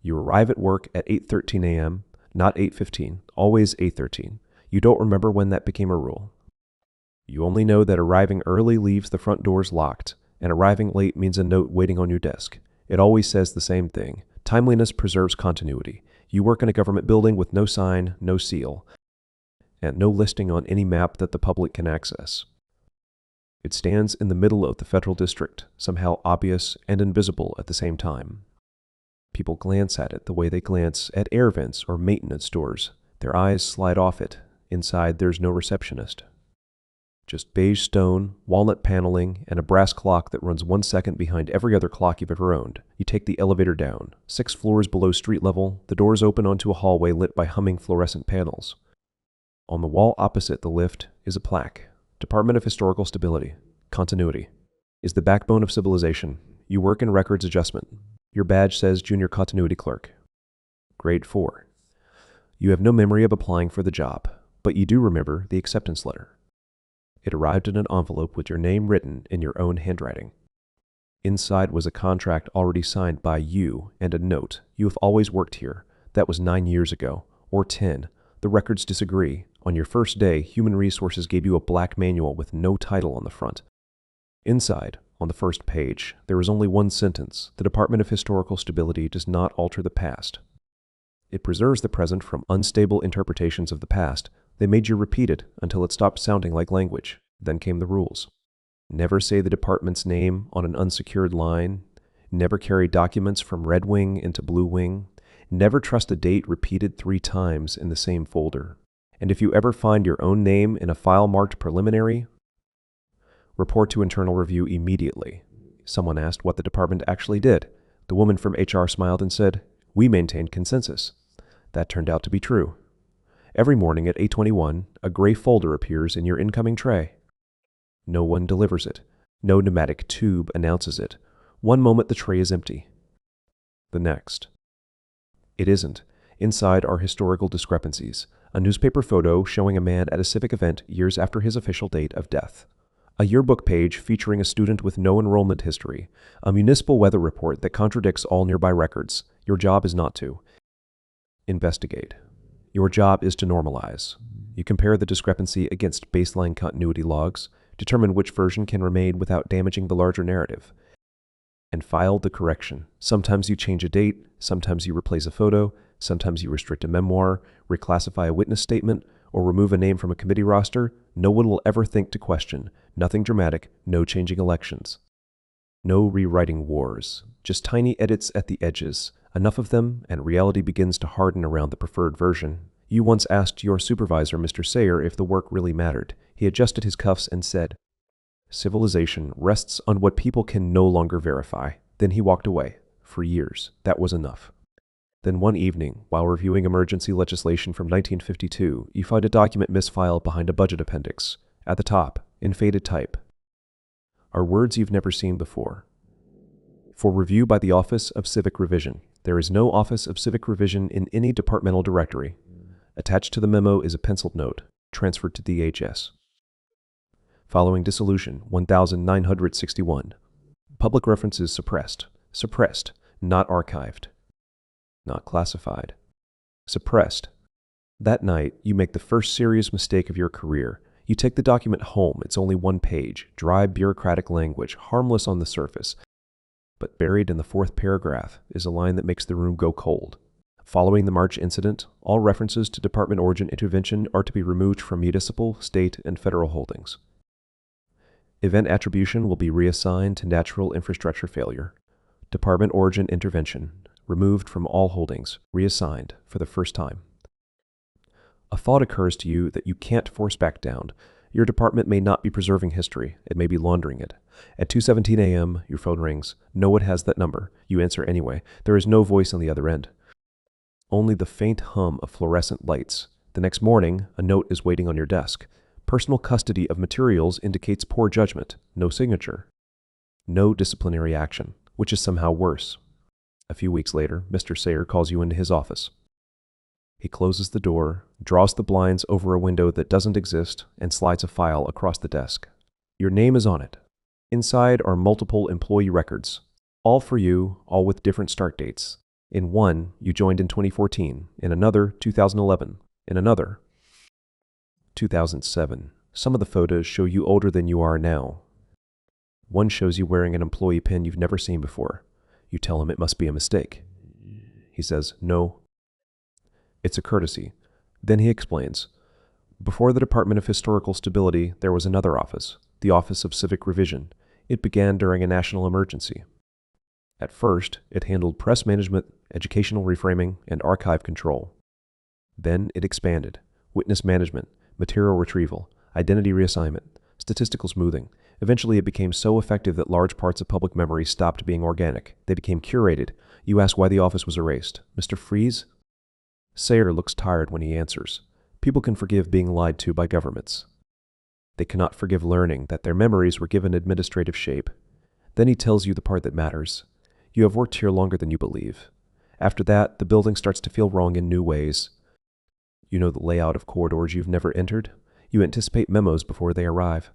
You arrive at work at 8:13 a.m., not 8:15, always 8:13. You don't remember when that became a rule. You only know that arriving early leaves the front doors locked, and arriving late means a note waiting on your desk. It always says the same thing. Timeliness preserves continuity. You work in a government building with no sign, no seal, and no listing on any map that the public can access. It stands in the middle of the federal district, somehow obvious and invisible at the same time. People glance at it the way they glance at air vents or maintenance doors. Their eyes slide off it. Inside, there's no receptionist. Just beige stone, walnut paneling, and a brass clock that runs 1 second behind every other clock you've ever owned. You take the elevator down. 6 floors below street level, the doors open onto a hallway lit by humming fluorescent panels. On the wall opposite the lift is a plaque. Department of Historical Stability. Continuity is the backbone of civilization. You work in records adjustment. Your badge says Junior Continuity Clerk. Grade 4. You have no memory of applying for the job, but you do remember the acceptance letter. It arrived in an envelope with your name written in your own handwriting. Inside was a contract already signed by you and a note. You have always worked here. That was 9 years ago, or 10. The records disagree. On your first day, Human Resources gave you a black manual with no title on the front. Inside, on the first page, there is only one sentence. The Department of Historical Stability does not alter the past. It preserves the present from unstable interpretations of the past. They made you repeat it until it stopped sounding like language. Then came the rules. Never say the department's name on an unsecured line. Never carry documents from Red Wing into Blue Wing. Never trust a date repeated 3 times in the same folder. And if you ever find your own name in a file marked preliminary, report to internal review immediately. Someone asked what the department actually did. The woman from HR smiled and said, "We maintained consensus." That turned out to be true. Every morning at 8:21, a gray folder appears in your incoming tray. No one delivers it. No pneumatic tube announces it. One moment the tray is empty. The next. It isn't. Inside are historical discrepancies. A newspaper photo showing a man at a civic event years after his official date of death. A yearbook page featuring a student with no enrollment history. A municipal weather report that contradicts all nearby records. Your job is not to investigate. Your job is to normalize. You compare the discrepancy against baseline continuity logs, determine which version can remain without damaging the larger narrative, and file the correction. Sometimes you change a date, sometimes you replace a photo, sometimes you restrict a memoir, reclassify a witness statement, or remove a name from a committee roster. No one will ever think to question. Nothing dramatic, no changing elections. No rewriting wars, just tiny edits at the edges. Enough of them, and reality begins to harden around the preferred version. You once asked your supervisor, Mr. Sayer, if the work really mattered. He adjusted his cuffs and said, "Civilization rests on what people can no longer verify." Then he walked away. For years, that was enough. Then one evening, while reviewing emergency legislation from 1952, you find a document misfiled behind a budget appendix. At the top, in faded type, are words you've never seen before. For review by the Office of Civic Revision. There is no Office of Civic Revision in any departmental directory. Attached to the memo is a penciled note, transferred to DHS. Following dissolution, 1961. Public references suppressed. Suppressed, not archived. Not classified. Suppressed. That night, you make the first serious mistake of your career. You take the document home. It's only 1 page, dry bureaucratic language, harmless on the surface. But buried in the 4th paragraph is a line that makes the room go cold. Following the March incident, all references to Department Origin intervention are to be removed from municipal, state, and federal holdings. Event attribution will be reassigned to natural infrastructure failure. Department Origin intervention, removed from all holdings, reassigned for the first time. A thought occurs to you that you can't force back down. Your department may not be preserving history. It may be laundering it. At 2:17 a.m., your phone rings. No one has that number. You answer anyway. There is no voice on the other end. Only the faint hum of fluorescent lights. The next morning, a note is waiting on your desk. Personal custody of materials indicates poor judgment. No signature. No disciplinary action, which is somehow worse. A few weeks later, Mr. Sayer calls you into his office. He closes the door, draws the blinds over a window that doesn't exist, and slides a file across the desk. Your name is on it. Inside are multiple employee records, all for you, all with different start dates. In one, you joined in 2014. In another, 2011. In another, 2007. Some of the photos show you older than you are now. One shows you wearing an employee pin you've never seen before. You tell him it must be a mistake. He says, no. It's a courtesy. Then he explains, before the Department of Historical Stability, there was another office, the Office of Civic Revision. It began during a national emergency. At first, it handled press management, educational reframing, and archive control. Then it expanded, witness management, material retrieval, identity reassignment, statistical smoothing. Eventually, it became so effective that large parts of public memory stopped being organic. They became curated. You ask why the office was erased. Mr. Freeze? Sayer looks tired when he answers. People can forgive being lied to by governments. They cannot forgive learning that their memories were given administrative shape. Then he tells you the part that matters. You have worked here longer than you believe. After that, the building starts to feel wrong in new ways. You know the layout of corridors you've never entered. You anticipate memos before they arrive.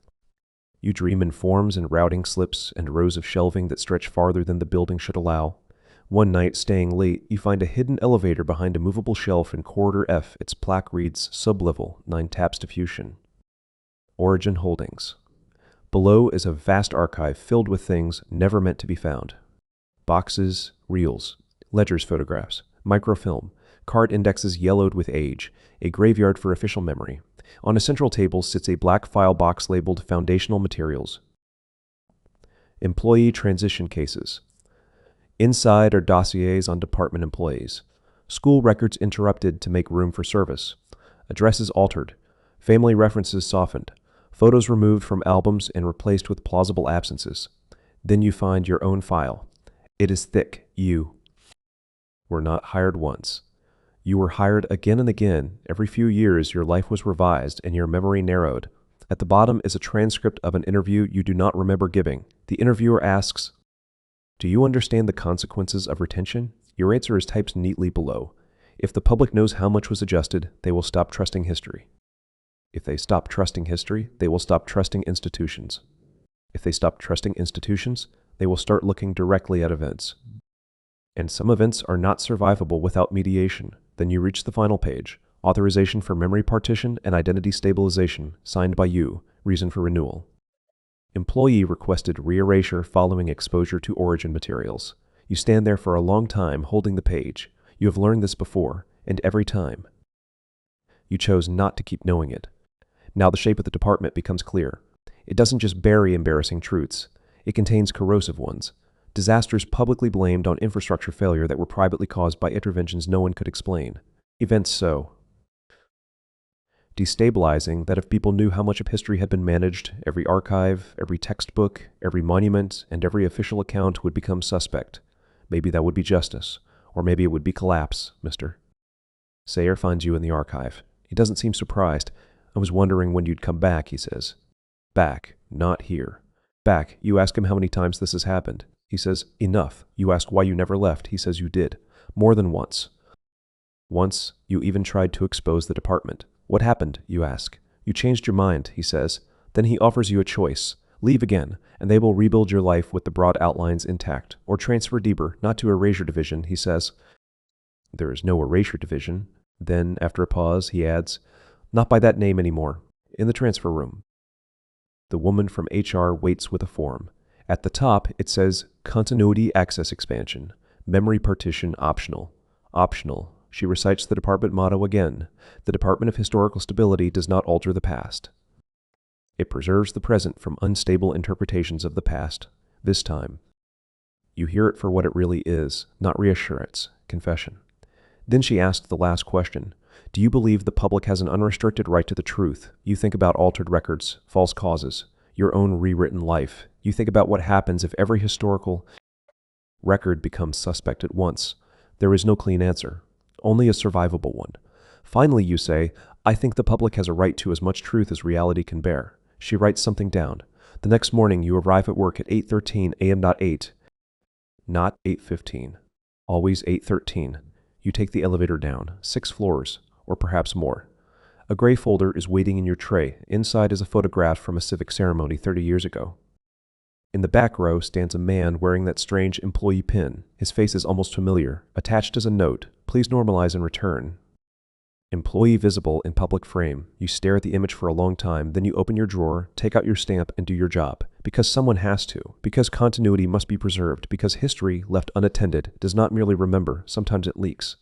You dream in forms and routing slips and rows of shelving that stretch farther than the building should allow. One night, staying late, you find a hidden elevator behind a movable shelf in corridor F. Its plaque reads, Sublevel, 9 taps to Fusion. Origin Holdings. Below is a vast archive filled with things never meant to be found. Boxes, reels, ledgers photographs, microfilm, card indexes yellowed with age, a graveyard for official memory. On a central table sits a black file box labeled Foundational Materials. Employee transition cases. Inside are dossiers on department employees. School records interrupted to make room for service. Addresses altered. Family references softened. Photos removed from albums and replaced with plausible absences. Then you find your own file. It is thick. You were not hired once. You were hired again and again. Every few years, your life was revised and your memory narrowed. At the bottom is a transcript of an interview you do not remember giving. The interviewer asks, do you understand the consequences of retention? Your answer is typed neatly below. If the public knows how much was adjusted, they will stop trusting history. If they stop trusting history, they will stop trusting institutions. If they stop trusting institutions, they will start looking directly at events. And some events are not survivable without mediation. Then you reach the final page, authorization for memory partition and identity stabilization, signed by you, reason for renewal. Employee requested re-erasure following exposure to origin materials. You stand there for a long time holding the page. You have learned this before, and every time. You chose not to keep knowing it. Now the shape of the department becomes clear. It doesn't just bury embarrassing truths. It contains corrosive ones. Disasters publicly blamed on infrastructure failure that were privately caused by interventions no one could explain. Events so destabilizing that if people knew how much of history had been managed, every archive, every textbook, every monument, and every official account would become suspect. Maybe that would be justice, or maybe it would be collapse, mister. Sayer finds you in the archive. He doesn't seem surprised. I was wondering when you'd come back, he says. Back, not here. Back, you ask him how many times this has happened. He says, enough. You ask why you never left. He says you did. More than once. Once, you even tried to expose the department. What happened, you ask. You changed your mind, he says. Then he offers you a choice. Leave again, and they will rebuild your life with the broad outlines intact. Or transfer deeper, not to Erasure Division, he says. There is no Erasure Division. Then, after a pause, he adds, not by that name anymore. In the transfer room. The woman from HR waits with a form. At the top, it says, Continuity Access Expansion. Memory Partition Optional. Optional. She recites the department motto again. The Department of Historical Stability does not alter the past. It preserves the present from unstable interpretations of the past. This time. You hear it for what it really is, not reassurance, confession. Then she asked the last question. Do you believe the public has an unrestricted right to the truth? You think about altered records, false causes, your own rewritten life. You think about what happens if every historical record becomes suspect at once. There is no clean answer, only a survivable one. Finally, you say, I think the public has a right to as much truth as reality can bear. She writes something down. The next morning, you arrive at work at 8:13 a.m. Not 8:15. Always 8:13. You take the elevator down, 6 floors, or perhaps more. A gray folder is waiting in your tray. Inside is a photograph from a civic ceremony 30 years ago. In the back row stands a man wearing that strange employee pin. His face is almost familiar. Attached is a note. Please normalize and return. Employee visible in public frame. You stare at the image for a long time, then you open your drawer, take out your stamp, and do your job. Because someone has to. Because continuity must be preserved. Because history, left unattended, does not merely remember, sometimes it leaks.